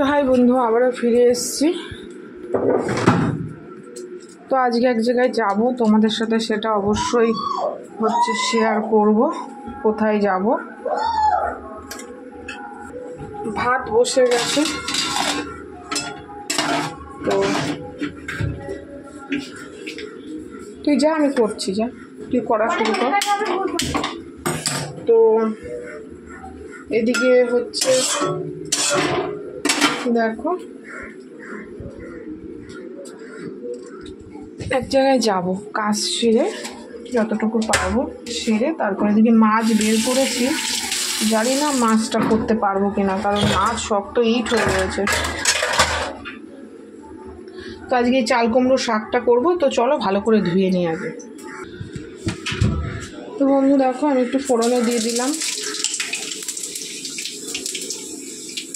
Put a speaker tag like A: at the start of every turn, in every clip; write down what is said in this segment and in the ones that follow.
A: তো হাই বন্ধু, আবারও ফিরে এসেছি। তো আজকে এক জায়গায় যাব, তোমাদের সাথে সেটা অবশ্যই শেয়ার করব। কোথায় যাব? ভাত বসে গেছে, তো তুই যা, আমি করছি, যা তুই করা শুরু কর। তো এদিকে দেখো, এক জায়গায় যাব, কাজ সেরে যতটুকু পারবো সেরে, তারপরে এদিকে মাছ বের করেছি। জানি না মাছটা করতে পারবো কিনা, কারণ মাছ শক্ত ইট হয়ে রয়েছে। তো আজকে এই চাল কুমড়ো শাকটা করবো, তো চলো ভালো করে ধুয়ে নিই আগে। তো বন্ধু দেখো, আমি একটু ফোড়নে দিয়ে দিলাম।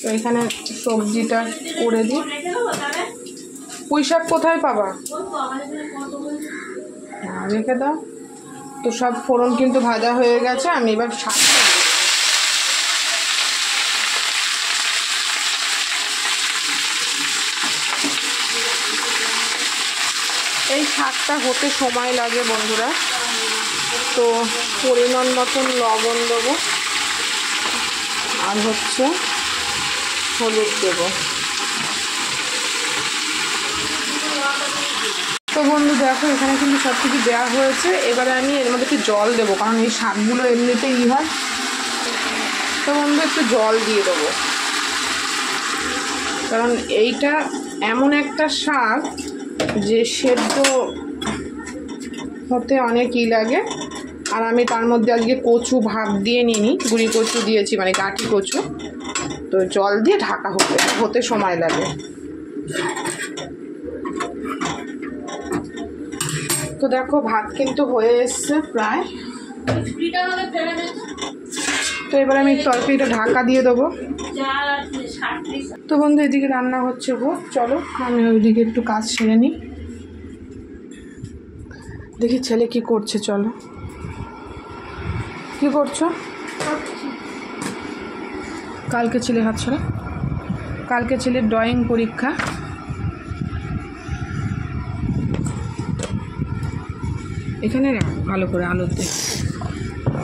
A: তো এখানে সবজিটা করে দিই। পুঁই শাক কোথায় পাবা? রেখে দাও। তো সব ফোড়ন কিন্তু ভাজা হয়ে গেছে, আমি এবার শাকটা এই শাকটা হতে সময় লাগে বন্ধুরা। তো পরিমাণ মতন লবণ দেবো, আর হলুদ দেবো। তো বন্ধু দেখো, এখানে কিন্তু সব কিছু দেওয়া হয়েছে। এবারে আমি এর মধ্যে একটু জল দেবো, কারণ এই শাকগুলো এমনিতেই হয়। তো বন্ধু একটু জল দিয়ে দেবো, কারণ এইটা এমন একটা শাক যে সেদ্ধ হতে অনেক লাগে। আর আমি তার মধ্যে আজকে কচু ভাগ দিয়ে নিইনি, গুঁড়ি কচু দিয়েছি, মানে গাঁটি কচু। তো জল দিয়ে ঢাকা হতে সময় লাগে। তো দেখো, ভাত কিন্তু হয়ে এসছে প্রায়। তো এবার আমি তরকারিটা ঢাকা দিয়ে দেবো। তো বন্ধু এদিকে রান্না হচ্ছে গো, চলো আমি ওইদিকে একটু কাজ সেরে নিই। দেখি ছেলে কি করছে, চলো। কি করছো? কালকে ছেলে হাত ছড়া, কালকে ছেলের ড্রয়িং পরীক্ষা। এখানে ভালো করে আলো দে।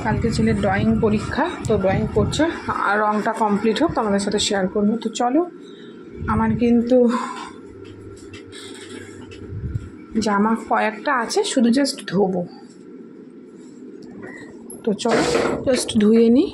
A: কালকে ছেলের ড্রয়িং পরীক্ষা, তো ড্রয়িং করছে। আর রঙটা কমপ্লিট হোক, তোমাদের সাথে শেয়ার করবো। তো চলো, আমার কিন্তু জামা কয়েকটা আছে, শুধু জাস্ট ধোবো। তো চলো জাস্ট ধুয়ে নিই।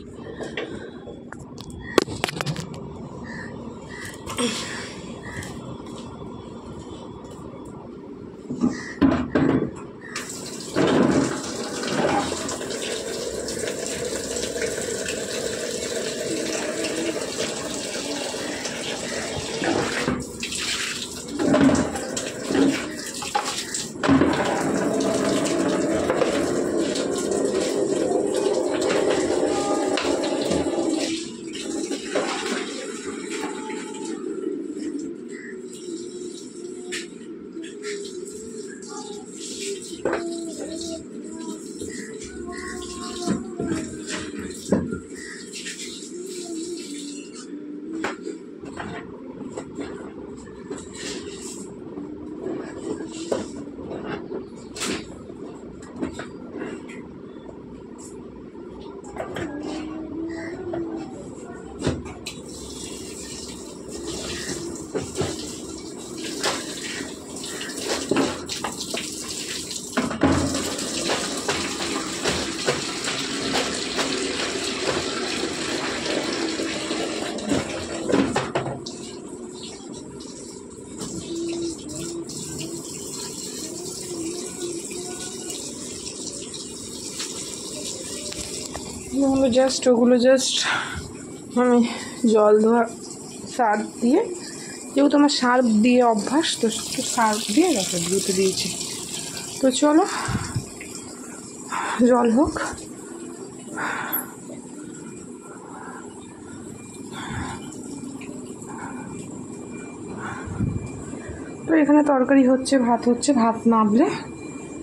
A: ওগুলো জাস্ট আমি জল ধোয়া সার্ফ দিয়ে, যেহেতু আমার সার্ফ দিয়ে অভ্যাস, তো একটু সার্ফ দিয়ে ধুতে দিয়েছি। তো চলো জল হোক। তো এখানে তরকারি হচ্ছে, ভাত নাবলে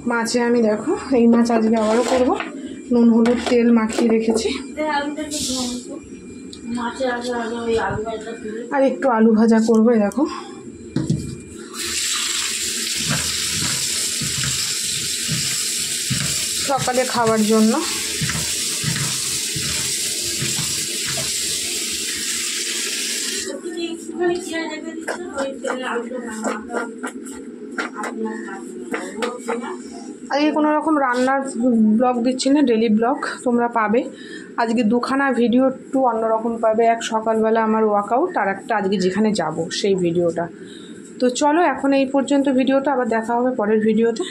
A: মাছে আমি দেখো, এই মাছ আজকে আবারও করবো। নুন হলুদ তেল মাখিয়ে রেখেছি। আর একটু আলু ভাজা করবো, দেখো। সকালে খাওয়ার জন্য। আজকে কোনো রকম রান্নার ব্লগ দিচ্ছি না, ডেলি ব্লগ তোমরা পাবে। আজকে দুখানা ভিডিও একটু অন্যরকম পাবে, এক সকালবেলা আমার ওয়ার্কআউট, আর একটা আজকে যেখানে যাব সেই ভিডিওটা। তো চলো এখন এই পর্যন্ত ভিডিওটা, আবার দেখা হবে পরের ভিডিওতে।